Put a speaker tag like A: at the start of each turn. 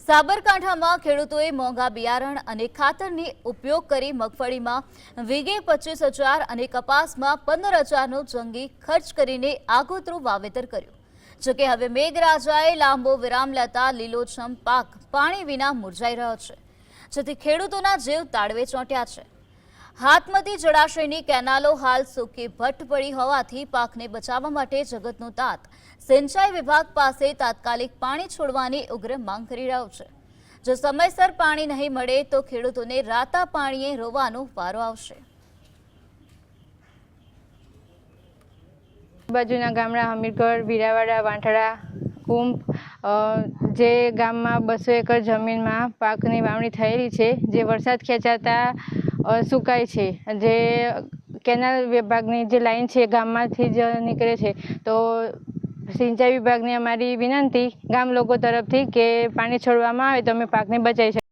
A: સાબરકાંઠામાં ખેડૂતોએ મોંઘા બિયારણ અને ખાતરની ઉપયોગ કરી મગફળીમાં વીઘે 25,000 અને કપાસમાં 15,000નો જંગી ખર્ચ કરીને આગોતરું વાવેતર કર્યું. જોકે હવે મેઘરાજાએ લાંબો વિરામ લેતા લીલોછમ પાક પાણી વિના મુરઝાઈ રહ્યો છે, જેથી ખેડૂતોના જીવ તાળવે ચોંટ્યા છે. હાથમતી જળાશયની કેનાલો હાલ સૂકી ભટ્ટ પડી હોવાથી પાકને બચાવવા માટે જગતનો તાત સિંચાઈ વિભાગ પાસે તાત્કાલિક પાણી છોડવાની ઉગ્ર માંગ કરી રહ્યો છે. જો સમયસર પાણી નહીં મળે તો ખેડૂતોને રાતા પાણીએ રોવાનો વારો આવશે.
B: બાજુના ગામડા હમીરગઢ, વીરાવાડા, વાંઠડા, કુંભ જે ગામમાં 200 એકર જમીનમાં પાકની વાવણી થયેલી છે, જે વરસાદ ખેંચાતા સુકાય છે. જે કેનાલ વિભાગની જે લાઈન છે ગામમાંથી જ નીકળે છે, તો સિંચાઈ વિભાગને અમારી વિનંતી ગામ લોકો તરફથી કે પાણી છોડવામાં આવે તો અમે પાકને બચાવી શકીએ.